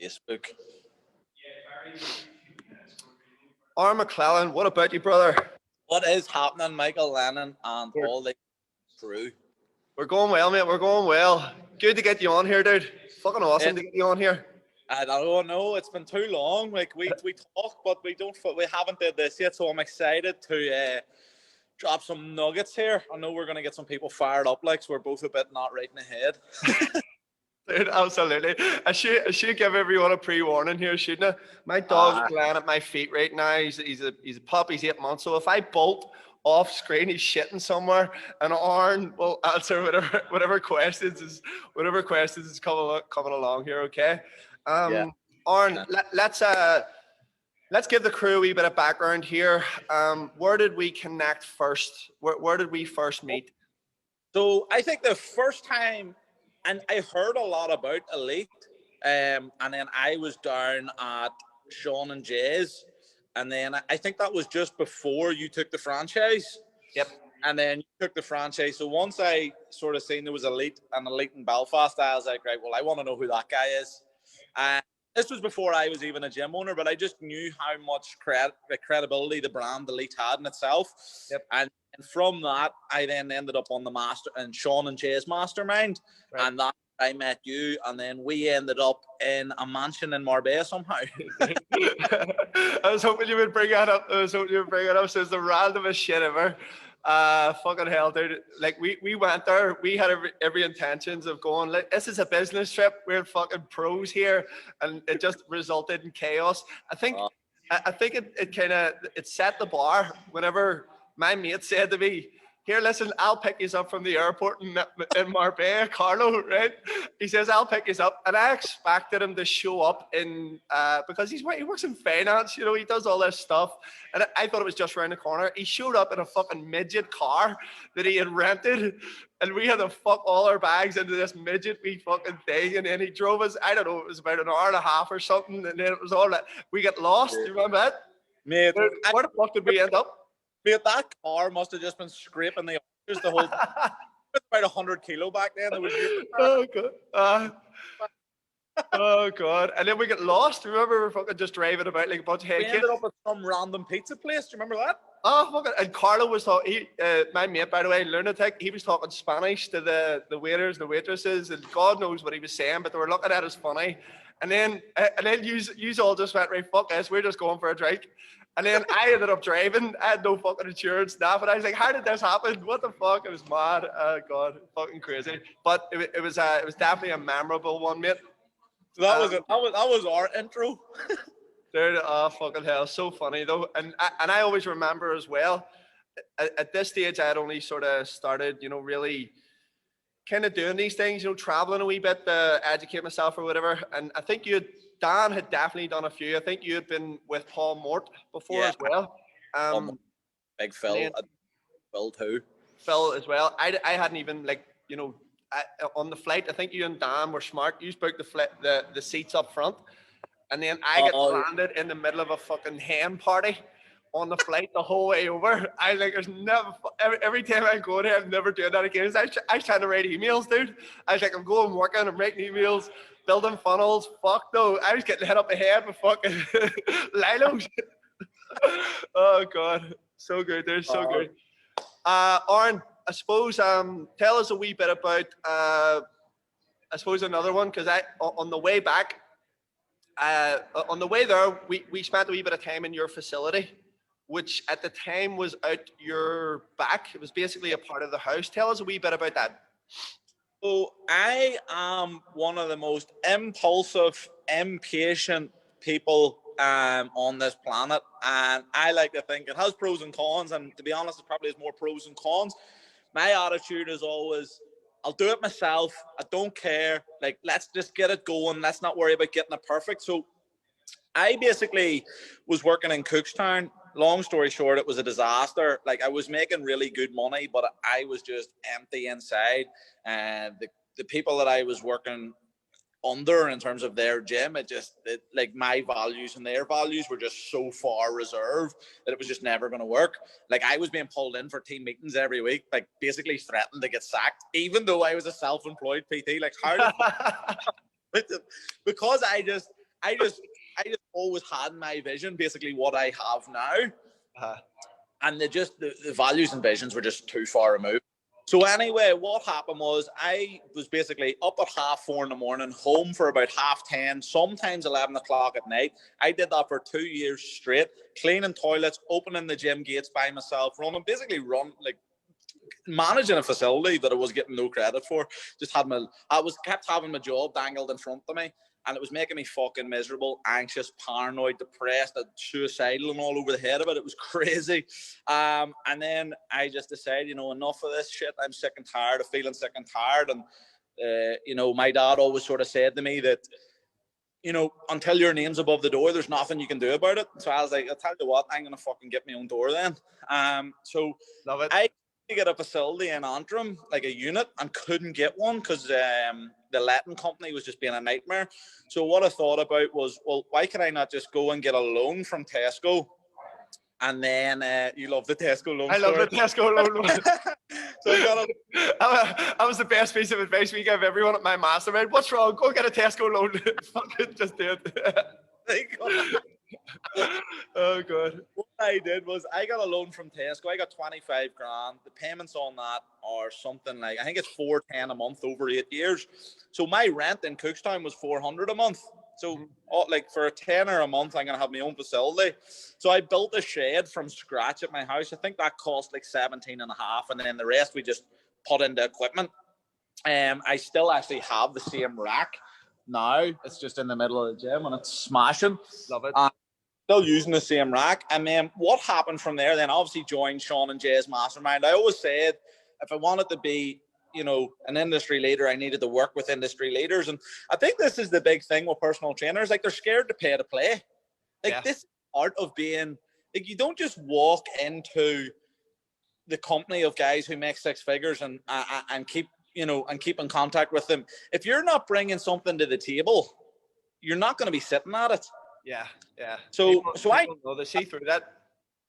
Facebook. Aaron McClelland, what about you, brother? What is happening, Michael Lennon and all the crew? We're going well, mate. We're going well. Good to get you on here, dude. Fucking awesome to get you on here. I don't know. It's been too long. Like we talk, but we haven't did this yet. So I'm excited to drop some nuggets here. I know we're gonna get some people fired up, like so we're both a bit not right in the head. Dude, absolutely. I should give everyone a pre-warning here, shouldn't I? My dog's laying at my feet right now. He's a pup. He's 8 months. So if I bolt off screen, he's shitting somewhere, and Aaron will answer whatever questions is coming along here. Okay. Aaron, let's give the crew a wee bit of background here. Where did we connect first? Where did we first meet? So I think the first time. And I heard a lot about Elite, and then I was down at Sean and Jay's, and then I think that was just before you took the franchise. Yep. And then you took the franchise. So once I sort of seen there was Elite in Belfast, I was like, right, well, I want to know who that guy is. This was before I was even a gym owner, but I just knew how much credibility the brand Elite had in itself. Yep. And from that, I then ended up on the master and Sean and Jay's mastermind, right. And that I met you, and then we ended up in a mansion in Marbella somehow. I was hoping you would bring that up. So it's the randomest shit ever. Fucking hell, dude. Like we went there. We had every intentions of going. Like, this is a business trip. We're fucking pros here, and it just resulted in chaos. I think it kind of set the bar. Whenever my mate said to me, "Here, listen, I'll pick you up from the airport in Marbella, Carlo," right? He says, "I'll pick you up." And I expected him to show up in, because he works in finance, you know, he does all this stuff. And I thought it was just around the corner. He showed up in a fucking midget car that he had rented. And we had to fuck all our bags into this midget wee fucking thing. And then he drove us, I don't know, it was about an hour and a half or something. And then it was all that, we got lost. Do you remember that? Mate, where the fuck did we end up? Mate, that car must have just been scraping the oranges the whole time. It was about 100 kilo back then. It was oh god. Oh god. And then we get lost. Remember, we were fucking just driving about like a bunch of head kids. We ended up at some random pizza place. Do you remember that? Oh fucking. And Carlo was talking. My mate, by the way, lunatic. He was talking Spanish to the waiters, the waitresses, and God knows what he was saying, but they were looking at us funny. And then you all just went, right, fuck this. We're just going for a drink. And then I ended up driving. I had no fucking insurance stuff, and I was like, "How did this happen? What the fuck?" It was mad. Oh god, fucking crazy. But it was definitely a memorable one, mate. So that was our intro. Dude, oh fucking hell, so funny though. And I always remember as well. At this stage, I had only sort of started, you know, really kind of doing these things, you know, traveling a wee bit to educate myself or whatever. And I think Dan had definitely done a few. I think you had been with Paul Mort before as well. Big Phil. Phil too. Phil as well. I hadn't even, like, you know, on the flight, I think you and Dan were smart. You booked the seats up front. And then I get landed in the middle of a fucking hen party on the flight the whole way over. I like, there's never, every time I go there, I'm never doing that again. I was trying to write emails, dude. I was like, I'm going working, I'm writing emails, building funnels. Fuck no, I was getting hit up the head with fucking lilos. Oh god, so good, dude, so good. Aaron, I suppose tell us a wee bit about I suppose another one, because on the way back, on the way there, we spent a wee bit of time in your facility, which at the time was out your back. It was basically a part of the house. Tell us a wee bit about that. So I am one of the most impulsive, impatient people on this planet, and I like to think it has pros and cons, and to be honest, it probably has more pros and cons. My attitude is always, I'll do it myself. I don't care. Like, let's just get it going. Let's not worry about getting it perfect. So I basically was working in Cookstown. Long story short, it was a disaster. Like, I was making really good money, but I was just empty inside. And the people that I was working under in terms of their gym, like my values and their values were just so far reserved that it was just never going to work. Like, I was being pulled in for team meetings every week, like basically threatened to get sacked, even though I was a self-employed PT. Like, how did because I just always had my vision, basically what I have now. And the values and visions were just too far removed. So anyway, what happened was I was basically up at 4:30 in the morning, home for about 10:30, sometimes 11 o'clock at night. I did that for 2 years straight, cleaning toilets, opening the gym gates by myself, managing a facility that I was getting no credit for. Kept having my job dangled in front of me, and it was making me fucking miserable, anxious, paranoid, depressed, suicidal, and all over the head of it. It was crazy. And then I just decided, enough of this shit. I'm sick and tired of feeling sick and tired. And my dad always sort of said to me that, until your name's above the door, there's nothing you can do about it. So I was like, I'll tell you what, I'm gonna fucking get my own door then. So love it. I get a facility in Antrim, like a unit, and couldn't get one because the letting company was just being a nightmare. So what I thought about was, well, why could I not just go and get a loan from Tesco? And then you love the Tesco loan. I love the Tesco loan. So I got that was the best piece of advice we gave everyone at my mastermind. What's wrong? Go get a Tesco loan. Fucking just do it. Oh god. What I did was I got a loan from Tesco. I got 25 grand. The payments on that are something like, I think it's $410 a month over 8 years. So my rent in Cookstown was $400 a month. So like for a tenner a month, I'm gonna have my own facility. So I built a shed from scratch at my house. I think that cost like 17 and a half, and then the rest we just put into equipment. I still actually have the same rack now. It's just in the middle of the gym and it's smashing. Love it. Still using the same rack. And then what happened from there, then obviously joined Sean and Jay's mastermind. I always said if I wanted to be, an industry leader, I needed to work with industry leaders. And I think this is the big thing with personal trainers. Like, they're scared to pay to play. This art of being, like, you don't just walk into the company of guys who make six figures and keep in contact with them. If you're not bringing something to the table, you're not going to be sitting at it. Yeah. So I know they see through that.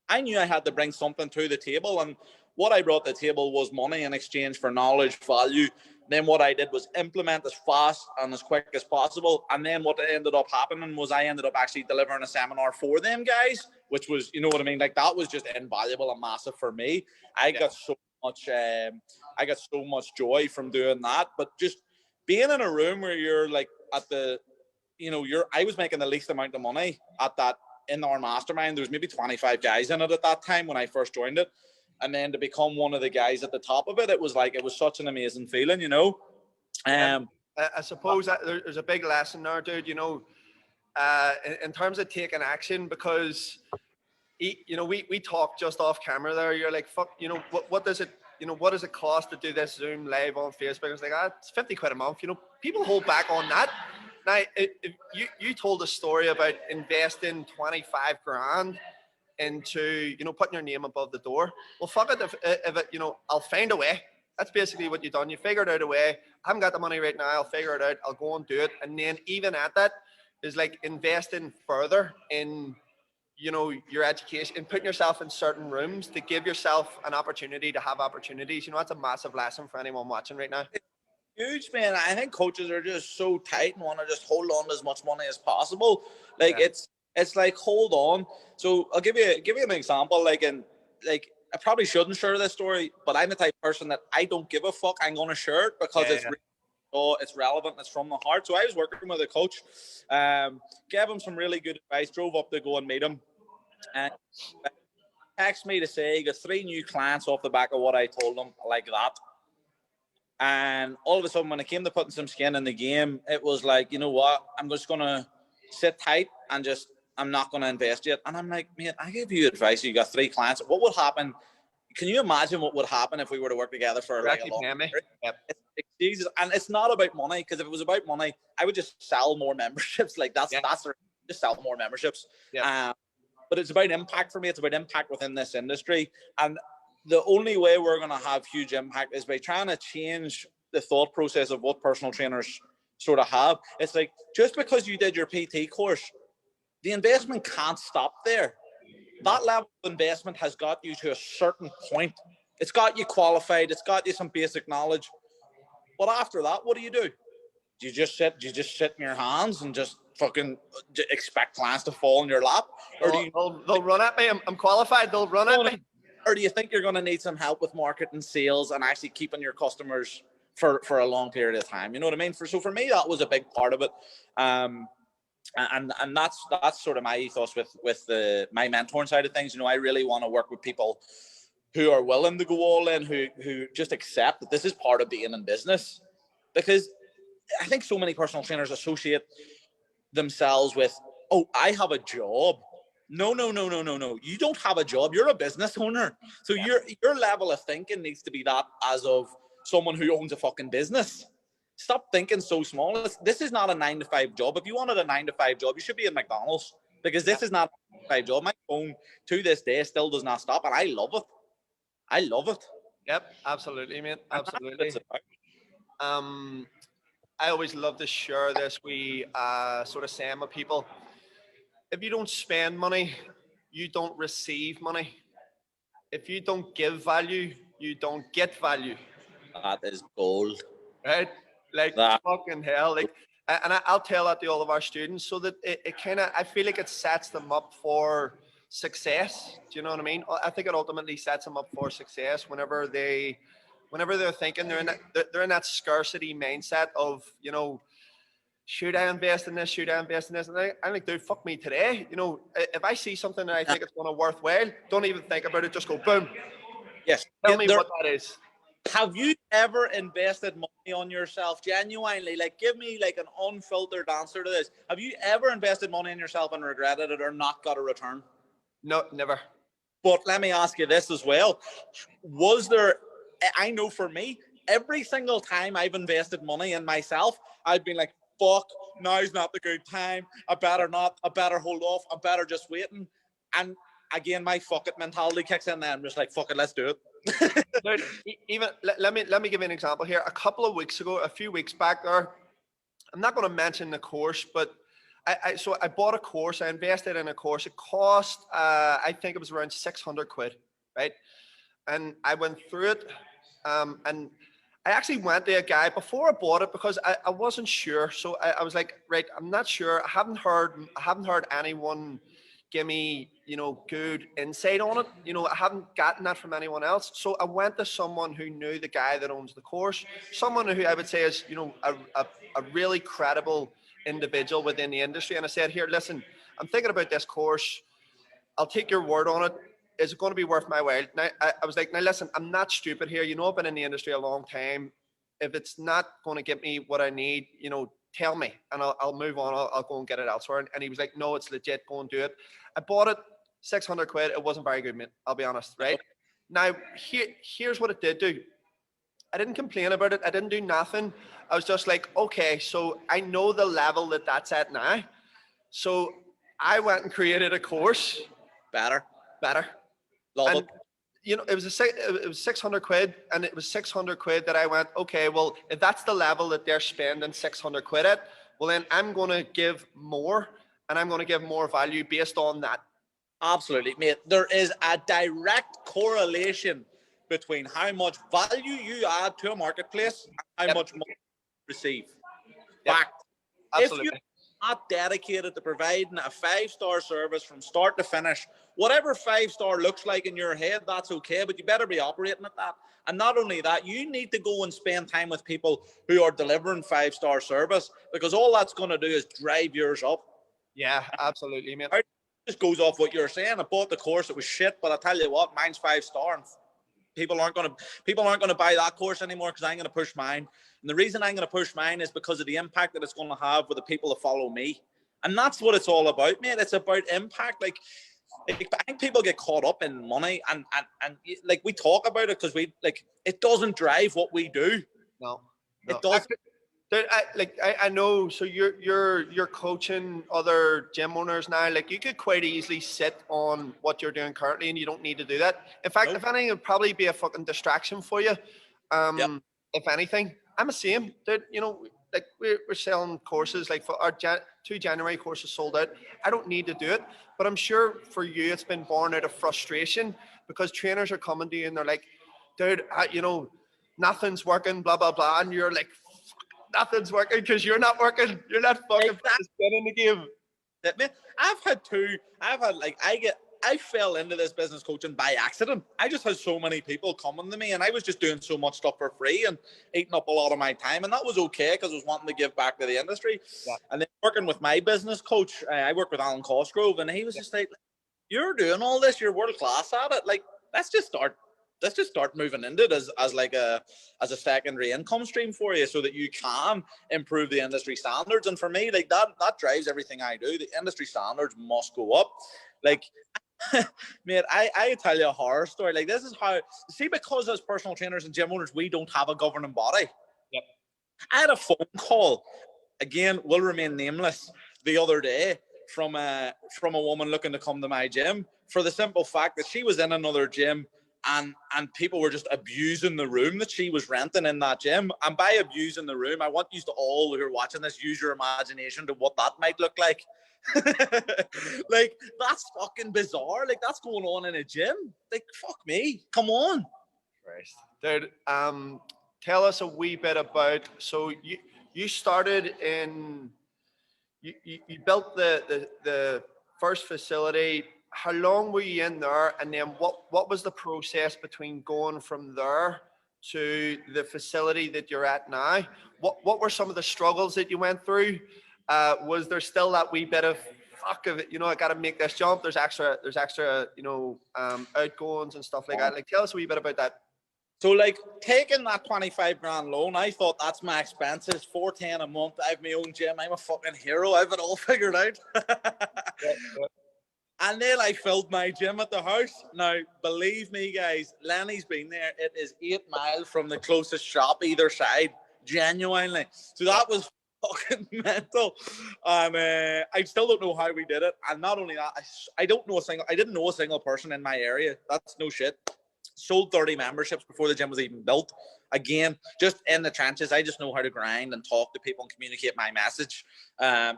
I knew I had to bring something to the table, and what I brought to the table was money in exchange for knowledge, value. Then what I did was implement as fast and as quick as possible. And then what ended up happening was I ended up actually delivering a seminar for them guys, which was, you know what I mean? Like, that was just invaluable and massive for me. I got so much joy from doing that. But just being in a room where you're like I was making the least amount of money in our mastermind. There was maybe 25 guys in it at that time when I first joined it. And then to become one of the guys at the top of it, it was such an amazing feeling, I suppose that there's a big lesson there, dude, in terms of taking action, because, we talk just off camera there. You're like, fuck, what does it cost to do this Zoom live on Facebook? It's like, it's 50 quid a month. People hold back on that. Now, you told a story about investing 25 grand into, putting your name above the door. Well, fuck it, if it, I'll find a way. That's basically what you've done. You figured out a way. I haven't got the money right now. I'll figure it out. I'll go and do it. And then even at that is like investing further in, your education and putting yourself in certain rooms to give yourself an opportunity to have opportunities. That's a massive lesson for anyone watching right now. Huge, man. I think coaches are just so tight and want to just hold on to as much money as possible. It's like, hold on. So I'll give you an example. I probably shouldn't share this story, but I'm the type of person that I don't give a fuck. I'm going to share it because it's relevant. It's from the heart. So I was working with a coach, gave him some really good advice, drove up to go and meet him, and texted me to say he got 3 new clients off the back of what I told him, like that. And all of a sudden, when it came to putting some skin in the game, it was like, you know what? I'm just going to sit tight and I'm not going to invest yet. And I'm like, mate, I gave you advice. You got 3 clients. What would happen? Can you imagine what would happen if we were to work together for like a long time? Yep. Jesus. And it's not about money, because if it was about money, I would just sell more memberships. Like just sell more memberships. Yeah. But it's about impact for me. It's about impact within this industry. And the only way we're going to have huge impact is by trying to change the thought process of what personal trainers sort of have. It's like, just because you did your PT course, the investment can't stop there. That level of investment has got you to a certain point. It's got you qualified. It's got you some basic knowledge. But after that, what do you do? Do you just sit in your hands and just fucking expect clients to fall in your lap, or they'll run at me? I'm qualified. They'll run at me. Or do you think you're going to need some help with marketing, sales, and actually keeping your customers for a long period of time? You know what I mean? So for me, that was a big part of it. And that's sort of my ethos with my mentoring side of things. You know, I really want to work with people who are willing to go all in, who just accept that this is part of being in business. Because I think so many personal trainers associate themselves with, oh, I have a job. No. You don't have a job. You're a business owner. So your level of thinking needs to be that as of someone who owns a fucking business. Stop thinking so small. This is not a 9-to-5 job. If you wanted a 9-to-5 job, you should be at McDonald's, because this is not a 9-to-5 job. My phone to this day still does not stop, and I love it. I love it. Yep, absolutely, mate. Absolutely. I always love to share this. We sort of saying with people, if you don't spend money, you don't receive money. If you don't give value, you don't get value. That is gold. Right? Like that. Fucking hell. Like, and I'll tell that to all of our students, so that it kind of, I feel like it sets them up for success. Do you know what I mean? I think it ultimately sets them up for success whenever they're thinking they're in that scarcity mindset of, you know, should I invest in this? Should I invest in this? And I'm like, dude, fuck me today. You know, if I see something that I think it's going to worthwhile, don't even think about it. Just go boom. Yes. Tell me what that is. Have you ever invested money on yourself genuinely? Like, give me like an unfiltered answer to this. Have you ever invested money in yourself and regretted it or not got a return? No, never. But let me ask you this as well. I know for me, every single time I've invested money in myself, I've been like, fuck, now's not the good time. I better hold off. I better just waiting. And again, my fuck it mentality kicks in there. I'm just like, fuck it, let's do it. Dude, even let me give you an example here. A few weeks back there, I'm not going to mention the course, but I bought a course. I invested in a course. It cost I think it was around 600 quid, right? And I went through it, and I actually went to a guy before I bought it because I wasn't sure. So I was like, right, I'm not sure. I haven't heard anyone give me, you know, good insight on it. You know, I haven't gotten that from anyone else. So I went to someone who knew the guy that owns the course, someone who I would say is, you know, a really credible individual within the industry. And I said, here, listen, I'm thinking about this course. I'll take your word on it. Is it going to be worth my while? Now, I was like, now listen, I'm not stupid here. You know, I've been in the industry a long time. If it's not going to get me what I need, you know, tell me and I'll move on. I'll go and get it elsewhere. And he was like, no, it's legit. Go and do it. I bought it, 600 quid. It wasn't very good, mate. I'll be honest, right? Now, here's what it did do. I didn't complain about it. I didn't do nothing. I was just like, okay, so I know the level that's at now. So I went and created a course. Better. Love it. You know, it was 600 quid, and it was 600 quid that I went, okay, well, if that's the level that they're spending 600 quid at, well, then I'm going to give more, and I'm going to give more value based on that. Absolutely, mate. There is a direct correlation between how much value you add to a marketplace and how much money you receive. Fact. Absolutely. If you're not dedicated to providing a 5-star service from start to finish, whatever 5-star looks like in your head, that's okay, but you better be operating at that. And not only that, you need to go and spend time with people who are delivering 5-star service, because all that's going to do is drive yours up. Yeah, absolutely, mate. It just goes off what you're saying. I bought the course, it was shit, but I tell you what, mine's 5-star, and people aren't going to buy that course anymore because I'm going to push mine. And the reason I'm going to push mine is because of the impact that it's going to have with the people that follow me. And that's what it's all about, mate. It's about impact. Like I think people get caught up in money, and like we talk about it because we like it doesn't drive what we do. No. It does. I know. So you're coaching other gym owners now. Like you could quite easily sit on what you're doing currently, and you don't need to do that. In fact, if anything, it'd probably be a fucking distraction for you. If anything, I'm the same. Dude, you know, like we're selling courses. Like for our 2 January courses sold out. I don't need to do it, but I'm sure for you, it's been born out of frustration because trainers are coming to you and they're like, dude, you know, nothing's working, blah blah blah, and you're like, nothing's working because you're not working. You're not fucking skin in the game. That man, I fell into this business coaching by accident. I just had so many people coming to me, and I was just doing so much stuff for free and eating up a lot of my time, and that was okay because I was wanting to give back to the industry. Yeah. And then working with my business coach, I worked with Alan Cosgrove, and he was just like, "You're doing all this. You're world class at it. Like, let's just start moving into it as a secondary income stream for you, so that you can improve the industry standards." And for me, like that drives everything I do. The industry standards must go up. Like, mate, I tell you a horror story. Like, this is how, see, because as personal trainers and gym owners, we don't have a governing body. Yep. I had a phone call, again, will remain nameless, the other day from a woman looking to come to my gym, for the simple fact that she was in another gym and people were just abusing the room that she was renting in that gym. And by abusing the room, I want you to all who are watching this use your imagination to what that might look like. Like, that's fucking bizarre. Like, that's going on in a gym. Like, fuck me, come on. Christ. Dude, tell us a wee bit about, so you started in, you built the first facility. How long were you in there, and then what was the process between going from there to the facility that you're at now? What were some of the struggles that you went through? Was there still that wee bit of fuck of it, I got to make this jump? There's extra, outgoings and stuff like that. Like, tell us a wee bit about that. So, like, taking that 25 grand loan, I thought that's my expenses, $410 a month. I have my own gym. I'm a fucking hero. I have it all figured out. Yeah. And then I filled my gym at the house. Now, believe me, guys, Lenny's been there. It is 8 miles from the closest shop either side, genuinely. So that was fucking mental. And I still don't know how we did it. And not only that, I didn't know a single person in my area. That's no shit. Sold 30 memberships before the gym was even built. Again, just in the trenches. I just know how to grind and talk to people and communicate my message.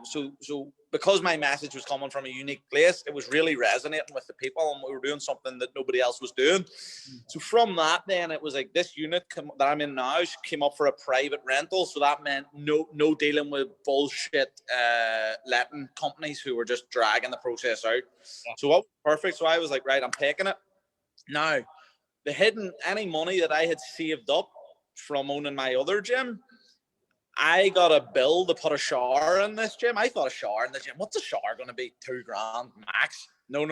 So because my message was coming from a unique place, it was really resonating with the people, and we were doing something that nobody else was doing. So from that, then it was like, this unit that I'm in now came up for a private rental. So that meant no dealing with bullshit letting companies who were just dragging the process out. Yeah. So what was perfect. So I was like, right, I'm taking it. Now, any money that I had saved up from owning my other gym, I got a bill to put a shower in this gym. I thought a shower in the gym, what's a shower going to be? $2,000 max? No.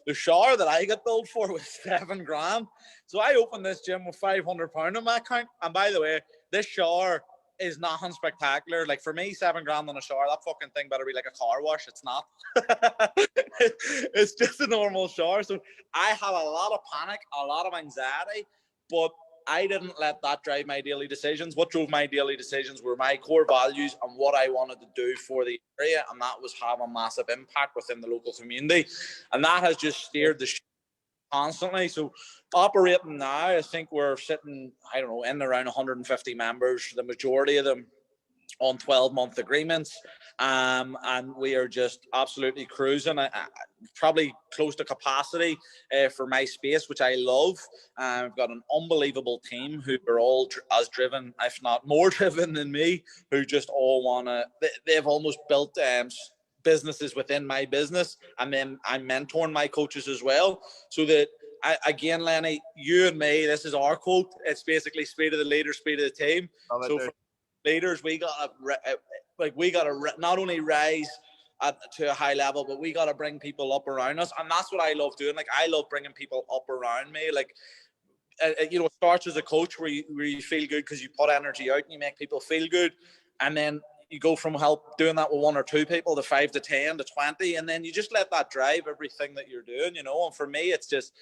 The shower that I got billed for was $7,000. So I opened this gym with £500 in my account. And by the way, this shower is nothing spectacular. Like, for me, $7,000 on a shower, that fucking thing better be like a car wash. It's not. It's just a normal shower. So I had a lot of panic, a lot of anxiety, but I didn't let that drive my daily decisions. What drove my daily decisions were my core values and what I wanted to do for the area, and that was have a massive impact within the local community. And that has just steered the ship constantly. So operating now, I think we're sitting, I don't know, in around 150 members, the majority of them on 12-month agreements. And we are just absolutely cruising. Probably close to capacity for my space, which I love. I've got an unbelievable team who are all as driven, if not more driven than me, who just all want to, they've almost built businesses within my business. And then I'm mentoring my coaches as well. So that, again, Lenny, you and me, this is our quote. It's basically speed of the leader, speed of the team. So for leaders, we got to not only rise to a high level, but we got to bring people up around us. And that's what I love doing. Like, I love bringing people up around me. Like, it starts as a coach where you feel good because you put energy out and you make people feel good. And then you go from doing that with 1 or 2 people to 5 to 10 to 20. And then you just let that drive everything that you're doing, And for me, it's just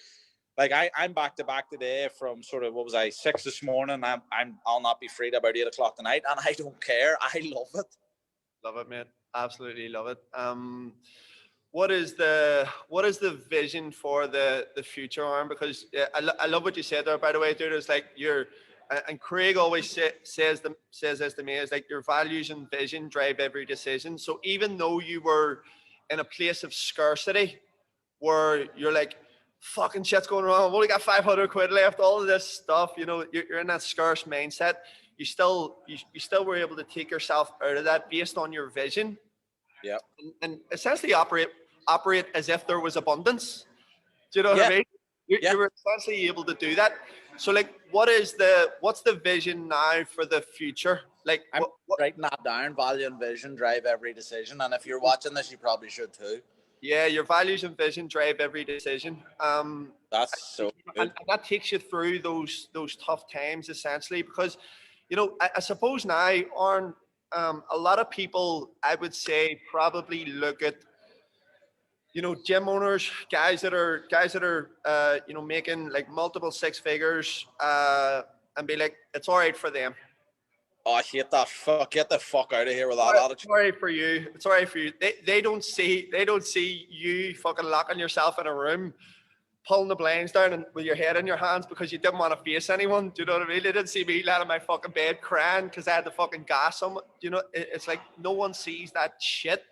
like, I'm back to back today from sort of, 6 this morning. I'll not be free till about 8 o'clock tonight. And I don't care. I love it. Love it, man. Absolutely love it. What is the vision for the future, Aaron? Because I love what you said there, by the way, dude. It's like and Craig always says this to me, is like, your values and vision drive every decision. So even though you were in a place of scarcity where you're like, fucking shit's going wrong, I've only got 500 quid left, all of this stuff, you're in that scarce mindset, you still were able to take yourself out of that based on your vision, Yeah. and essentially operate as if there was abundance. Do you know what I Yeah. mean? Yeah. You were essentially able to do that. So like, what's the vision now for the future? Like, I'm writing that down. Value and vision drive every decision. And if you're watching this, you probably should too. Yeah, your values and vision drive every decision. That's so good. And that takes you through those tough times essentially, because I suppose now, Aaron, a lot of people, I would say, probably look at gym owners, guys that are making like multiple six figures, and be like, it's all right for them. Oh, I hate that. Fuck, get the fuck out of here with that attitude. Sorry for you. It's all right for you. They don't see you fucking locking yourself in a room, pulling the blinds down and with your head in your hands because you didn't want to face anyone. Do you know what I mean? They didn't see me lying on my fucking bed crying because I had to fucking gas someone. It's like no one sees that shit.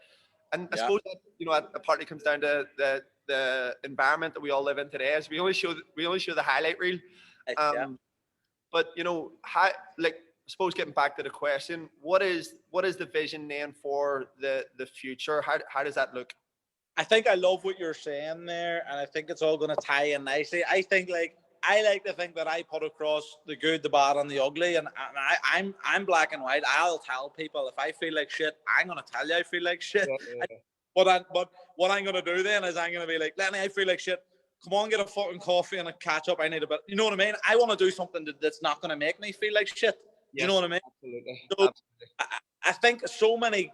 And I suppose that it partly comes down to the environment that we all live in today. Is we only show the highlight reel. But how, like, I suppose getting back to the question, what is the vision then for the future? How does that look? I think I love what you're saying there, and I think it's all going to tie in nicely. I think I like to think that I put across the good, the bad, and the ugly, and I'm black and white. I'll tell people if I feel like shit, I'm going to tell you I feel like shit. Yeah. But what I'm going to do then is I'm going to be like, Lenny, I feel like shit. Come on, get a fucking coffee and a catch up. I need a bit. You know what I mean? I want to do something that's not going to make me feel like shit. Yes, you know what I mean? Absolutely. So absolutely. I think so many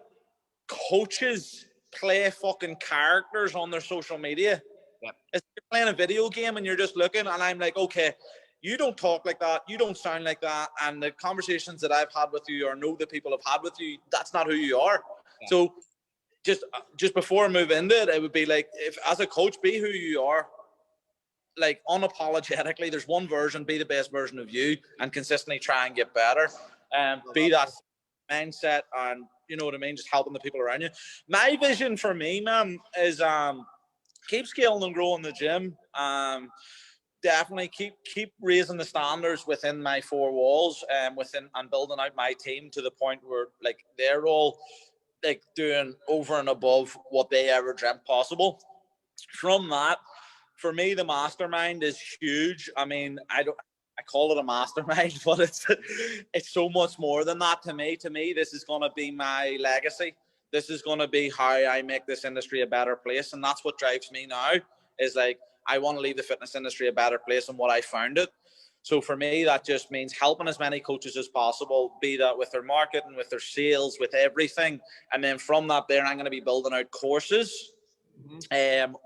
coaches play fucking characters on their social media. Yep. It's like you're playing a video game and you're just looking, and I'm like, okay, you don't talk like that, you don't sound like that, and the conversations that I've had with you or know that people have had with you, that's not who you are. Yeah. So just before I move into it, it would be like, if as a coach, be who you are. Like unapologetically, there's one version, be the best version of you and consistently try and get better. Be that mindset, and you know what I mean, just helping the people around you. My vision for me, man, is keep scaling and growing the gym. Definitely keep raising the standards within my four walls, and building out my team to the point where like they're all like doing over and above what they ever dreamt possible. From that, for me, the mastermind is huge. I mean, I call it a mastermind, but it's so much more than that to me. To me, this is going to be my legacy. This is going to be how I make this industry a better place. And that's what drives me now, is like, I want to leave the fitness industry a better place than what I found it. So for me, that just means helping as many coaches as possible, be that with their marketing, with their sales, with everything. And then from that there, I'm going to be building out courses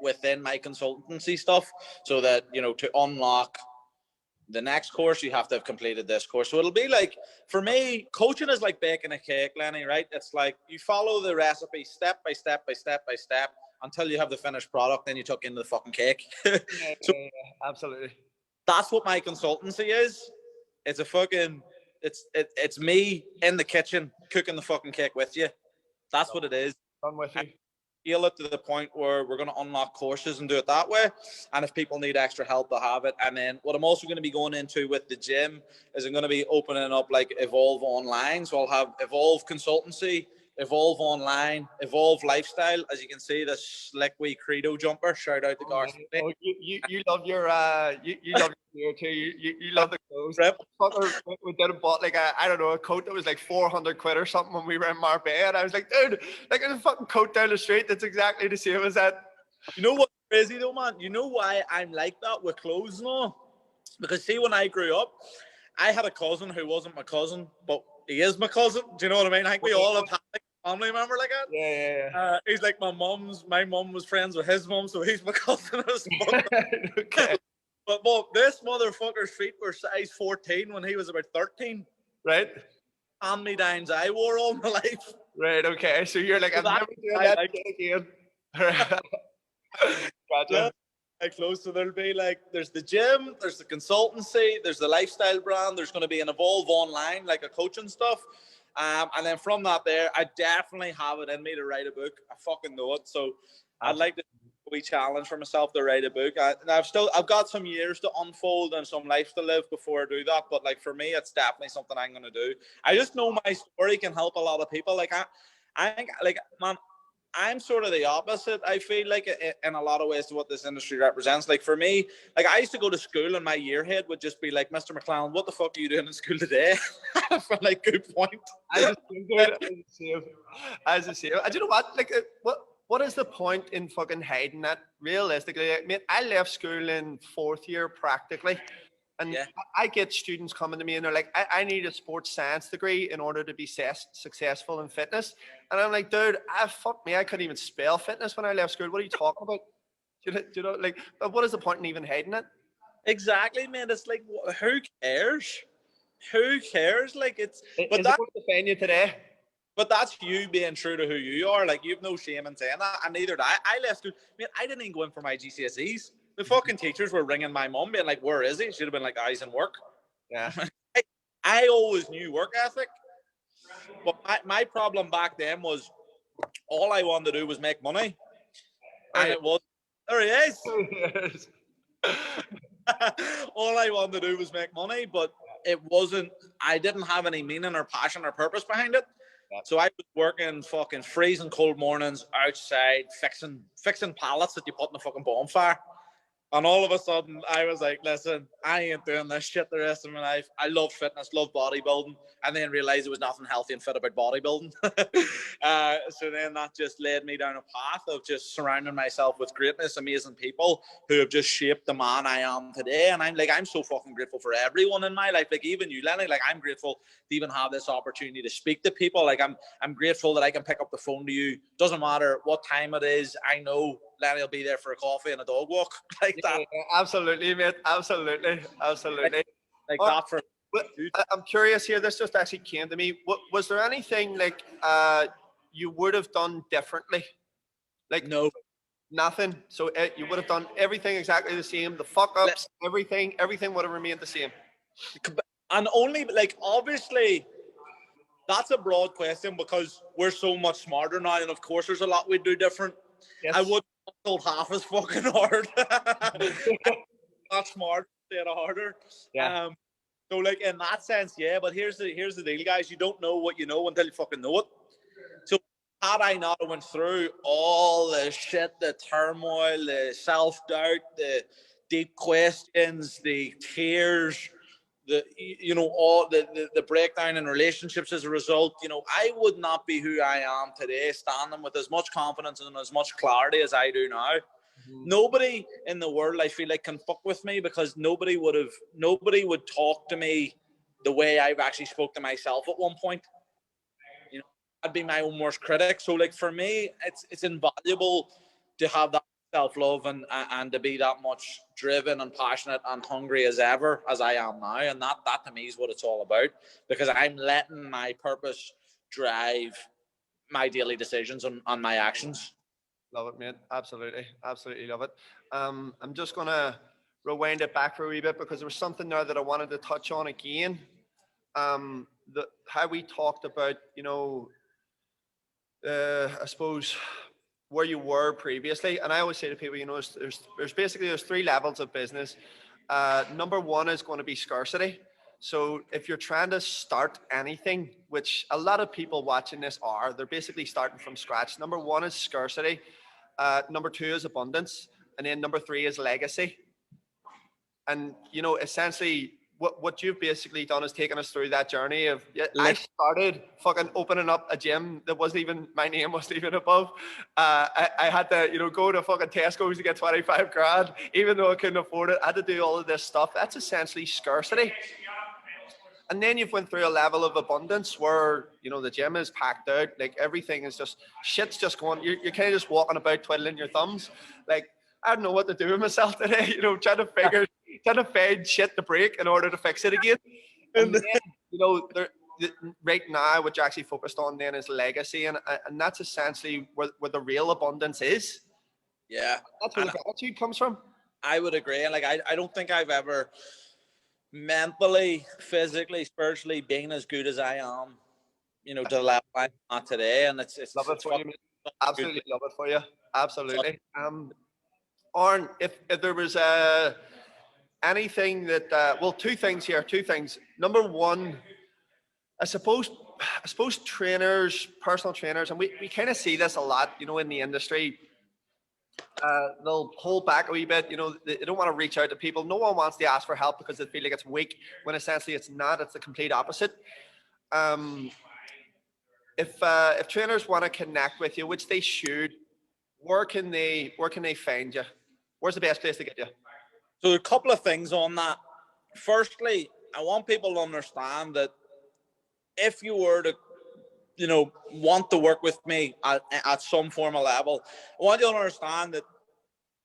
within my consultancy stuff, so that to unlock the next course you have to have completed this course. So it'll be like, for me, coaching is like baking a cake, Lenny, right? It's like you follow the recipe step by step by step by step until you have the finished product, then you tuck into the fucking cake. Absolutely. That's what my consultancy is. It's a fucking it's me in the kitchen cooking the fucking cake with you. That's what it is. I'm with you. Scale it to the point where we're going to unlock courses and do it that way. And if people need extra help, they'll have it. And then what I'm also going to be going into with the gym is I'm going to be opening up like Evolve Online. So I'll have Evolve Consultancy, Evolve Online, Evolve Lifestyle. As you can see, the slick wee Credo jumper. Shout out to Garth. Oh, you love your you love your too. You love the clothes. We did and bought like a coat that was like 400 quid or something when we were in Marbella. And I was like, dude, like a fucking coat down the street that's exactly the same as that. You know what's crazy though, man? You know why I'm like that with clothes and all? Because see, when I grew up, I had a cousin who wasn't my cousin, but he is my cousin. Do you know what I mean? I think we all have had like a family member like that. Yeah. He's like my mum was friends with his mum, so he's my cousin as well. Okay. But this motherfucker's feet were size 14 when he was about 13. Right. Hand-me-downs I wore all my life. Right, okay. So you're like, So I'm never doing that again. Gotcha. Close. So there'll be like, there's the gym, there's the consultancy, there's the lifestyle brand, there's going to be an Evolve Online, like a coaching stuff. And then from that there, I definitely have it in me to write a book. I fucking know it. So I'd like to wee challenge for myself to write a book. And I've got some years to unfold and some life to live before I do that. But like for me, it's definitely something I'm gonna do. I just know my story can help a lot of people. I think like man, I'm sort of the opposite. I feel like in a lot of ways to what this industry represents. Like for me, like I used to go to school and my yearhead would just be like, Mr. McClelland, what the fuck are you doing in school today? For like, good point. As the same. As the same. And you know what? Like, what is the point in fucking hiding that? Realistically, I mean, I left school in 4th year practically. And Yeah. I get students coming to me and they're like, I need a sports science degree in order to be successful in fitness. And I'm like, dude, fuck me, I couldn't even spell fitness when I left school. What are you talking about? You know, like, what is the point in even hiding it? Exactly, man. It's like, who cares? Who cares? Like, is it going to defend you today? But that's you being true to who you are. Like, you've no shame in saying that, and neither did I. I left school. Man, I didn't even go in for my GCSEs. The fucking teachers were ringing my mum, being like, "Where is he?" She'd have been like, "He's in work." Yeah. I always knew work ethic, but my problem back then was all I wanted to do was make money, and it was there he is. All I wanted to do was make money, but it wasn't. I didn't have any meaning or passion or purpose behind it. So I was working fucking freezing cold mornings outside fixing pallets that you put in the fucking bonfire. And all of a sudden, I was like, listen, I ain't doing this shit the rest of my life. I love fitness, love bodybuilding, and then realized there was nothing healthy and fit about bodybuilding. So then that just led me down a path of just surrounding myself with greatness, amazing people who have just shaped the man I am today. And I'm so fucking grateful for everyone in my life. Like even you, Lenny, like I'm grateful to even have this opportunity to speak to people. Like I'm grateful that I can pick up the phone to you. Doesn't matter what time it is. I know Lenny will be there for a coffee and a dog walk. Like that. Yeah, absolutely, mate. Absolutely. Like that for. I'm curious here. This just actually came to me. Was there anything like you would have done differently? Like no, nothing. So you would have done everything exactly the same. The fuck ups, everything would have remained the same. And only like obviously. That's a broad question because we're so much smarter now, and of course, there's a lot we do different. Yes. I wouldn't have told half as fucking hard. Not smart, instead of harder. Yeah. So like in that sense, yeah. But here's the deal, guys. You don't know what you know until you fucking know it. So had I not went through all the shit, the turmoil, the self-doubt, the deep questions, the tears, all the breakdown in relationships as a result, I would not be who I am today, standing with as much confidence and as much clarity as I do now. Mm-hmm. Nobody in the world, I feel like, can fuck with me because nobody would talk to me the way I've actually spoke to myself at one point. I'd be my own worst critic. So like for me, it's invaluable to have that self-love and to be that much driven and passionate and hungry as ever as I am now. And that to me is what it's all about, because I'm letting my purpose drive my daily decisions and my actions. Love it, mate. Absolutely love it. I'm just gonna rewind it back for a wee bit because there was something there that I wanted to touch on again. How we talked about, I suppose where you were previously, and I always say to people, there's basically 3 levels of business. Number 1 is going to be scarcity. So if you're trying to start anything, which a lot of people watching this they're basically starting from scratch. Number 1 is scarcity. Number 2 is abundance, and then number 3 is legacy. And essentially, what you've basically done is taken us through that journey of I started fucking opening up a gym that wasn't even, my name wasn't even above. I had to go to fucking Tesco's to get 25 grand, even though I couldn't afford it. I had to do all of this stuff. That's essentially scarcity. And then you've went through a level of abundance where the gym is packed out, like everything is just shit's just going. You're kind of just walking about twiddling your thumbs, like I don't know what to do with myself today. Trying to find shit to break in order to fix it again. And then, right now, what you're actually focused on then is legacy, and that's essentially where the real abundance is. Yeah, that's where the gratitude comes from. I would agree, and like I don't think I've ever mentally, physically, spiritually being as good as I am, to the level I'm at today, and it's love it for you, man. Absolutely love it for you. Absolutely. Aaron, if there was anything that, well, two things here, two things. Number one, I suppose trainers, personal trainers, and we kind of see this a lot, in the industry. They'll hold back a wee bit. They don't want to reach out to people. No one wants to ask for help because they feel like it's weak, when essentially it's not. It's the complete opposite. Um, if trainers want to connect with you, which they should, where can they find you? Where's the best place to get you? So a couple of things on that. Firstly, I want people to understand that if you were to, want to work with me at some form of level, I want you to understand that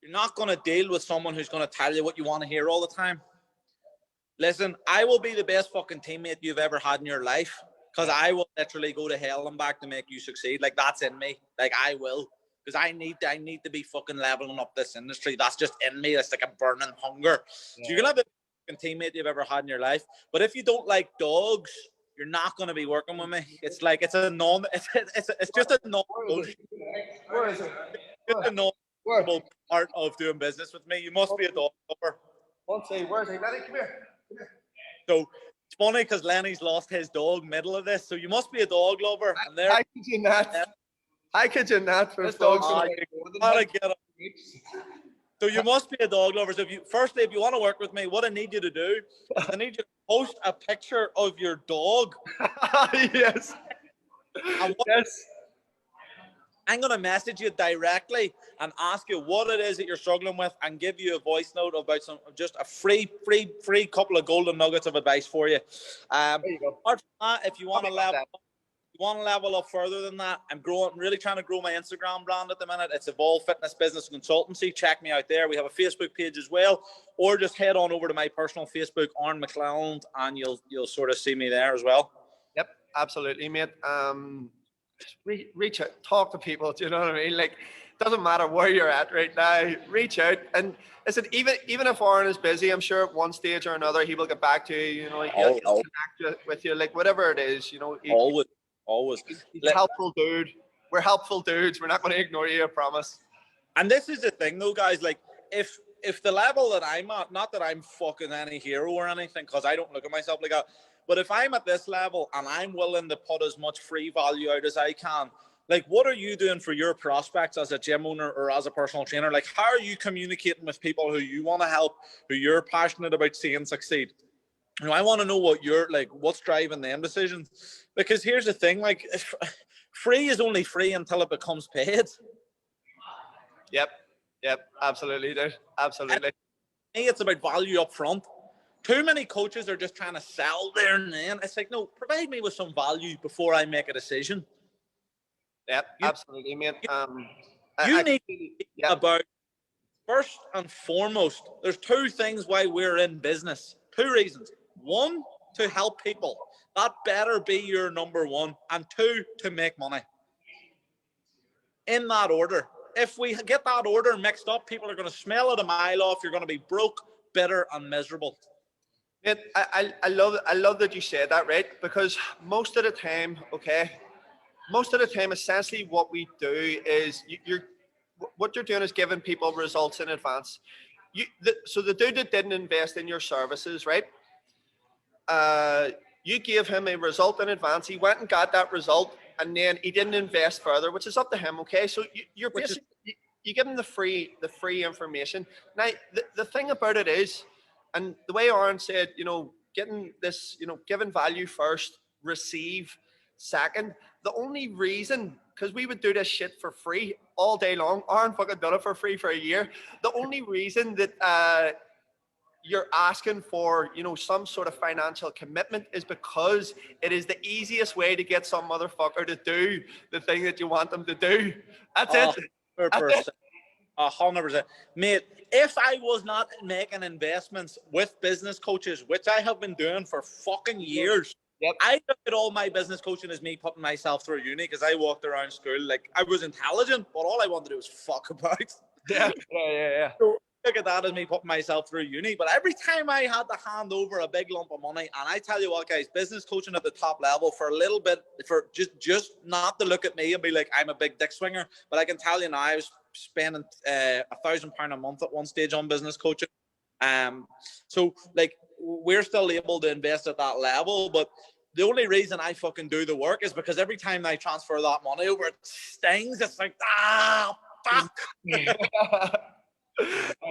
you're not going to deal with someone who's going to tell you what you want to hear all the time. Listen, I will be the best fucking teammate you've ever had in your life, because I will literally go to hell and back to make you succeed. Like, that's in me. Like, I will. Because I need to be fucking leveling up this industry. That's just in me. It's like a burning hunger. Yeah. So you're going to have the fucking teammate you've ever had in your life. But if you don't like dogs, you're not going to be working with me. It's like, it's just a non. Where is it? It's just a non part of doing business with me. You must be a dog lover. Let's see. Where's he? Lenny, come here. So it's funny because Lenny's lost his dog middle of this. So you must be a dog lover. And there. How could you not? How could you not? For dogs, so you must be a dog lover. So if you want to work with me, what I need you to do is I need you to post a picture of your dog. Yes. Yes. I'm going to message you directly and ask you what it is that you're struggling with, and give you a voice note about just a free couple of golden nuggets of advice for you. There you go. Apart from that, if you want to level up further than that, I'm really trying to grow my Instagram brand at the minute. It's Evolve Fitness Business Consultancy. Check me out there. We have a Facebook page as well, or just head on over to my personal Facebook, Aaron McClelland, and you'll sort of see me there as well. Yep, absolutely, mate. Reach out, talk to people. Do you know what I mean? Like, doesn't matter where you're at right now. Reach out, and listen. Even if Aaron is busy, I'm sure at one stage or another he will get back to you. He'll connect with you, like whatever it is. Always. He's a helpful dude. We're helpful dudes. We're not going to ignore you, I promise. And this is the thing, though, guys. Like, if the level that I'm at, not that I'm fucking any hero or anything, because I don't look at myself like that, but if I'm at this level and I'm willing to put as much free value out as I can, like, what are you doing for your prospects as a gym owner or as a personal trainer? Like, how are you communicating with people who you want to help, who you're passionate about seeing succeed? I want to know what's driving them decisions. Because here's the thing, like, free is only free until it becomes paid. Yep, absolutely, dude. Absolutely. And for me, it's about value up front. Too many coaches are just trying to sell there and then. It's like, no, provide me with some value before I make a decision. Yep, absolutely, mate. You need to think about, first and foremost, there's two things why we're in business. Two reasons. One, to help people. That better be your number one. And two, to make money. In that order. If we get that order mixed up, people are going to smell it a mile off. You're going to be broke, bitter, and miserable. Mate, I love that you said that, right? Because most of the time, essentially what we do is what you're doing is giving people results in advance. So the dude that didn't invest in your services, right? You gave him a result in advance. He went and got that result, and then he didn't invest further, which is up to him. Okay, so you're basically you give him the free information. Now the thing about it is, and the way Aaron said, getting this, giving value first, receive second. The only reason, because we would do this shit for free all day long. Aaron fucking done it for free for a year. The only reason that you're asking for, some sort of financial commitment is because it is the easiest way to get some motherfucker to do the thing that you want them to do. That's it. 100%. Mate, if I was not making investments with business coaches, which I have been doing for fucking years, I look at all my business coaching as me putting myself through uni, because I walked around school like I was intelligent, but all I wanted to do was fuck about. Yeah. So look at that as me putting myself through uni. But every time I had to hand over a big lump of money, and I tell you what, guys, business coaching at the top level for a little bit, for just not to look at me and be like I'm a big dick swinger, but I can tell you now, I was spending £1,000 a month at one stage on business coaching. So like we're still able to invest at that level, but the only reason I fucking do the work is because every time I transfer that money over, it stings. It's like, fuck. I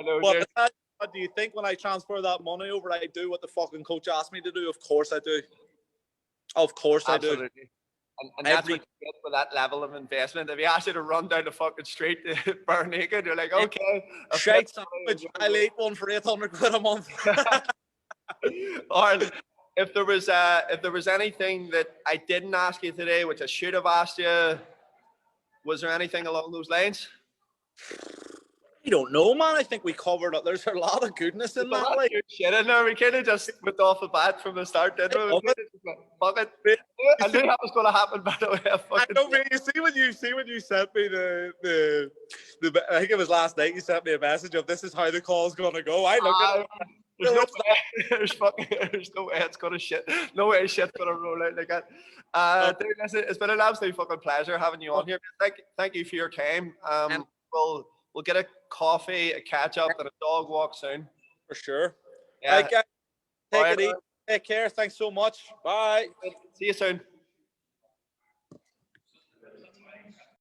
know. What do you think when I transfer that money over, I do what the fucking coach asked me to do? Of course I do. Of course Absolutely. I do. And that's what you get with that level of investment. If he asks you to run down the fucking street bare naked, you're like, okay. Shite sandwich, I'll eat one for 800 quid a month. Or if there was anything that I didn't ask you today, which I should have asked you, was there anything along those lines? I don't know, man. I think we covered it. There's a lot of goodness in that. Like shit in there. We kind of just went off the bat from the start, didn't we? Fuck it. I knew that was going to happen. By the way, I know, man. You see when you sent me the I think it was last night. You sent me a message of this is how the call's going to go. I look at it. There's no way it's going to shit. No way shit's going to roll out like that. Dude, listen, it's been an absolute fucking pleasure having you on here. Thank you for your time. We'll get a coffee, a catch up, and a dog walk soon. For sure. Yeah. Take it easy. Take care. Thanks so much. Bye. See you soon.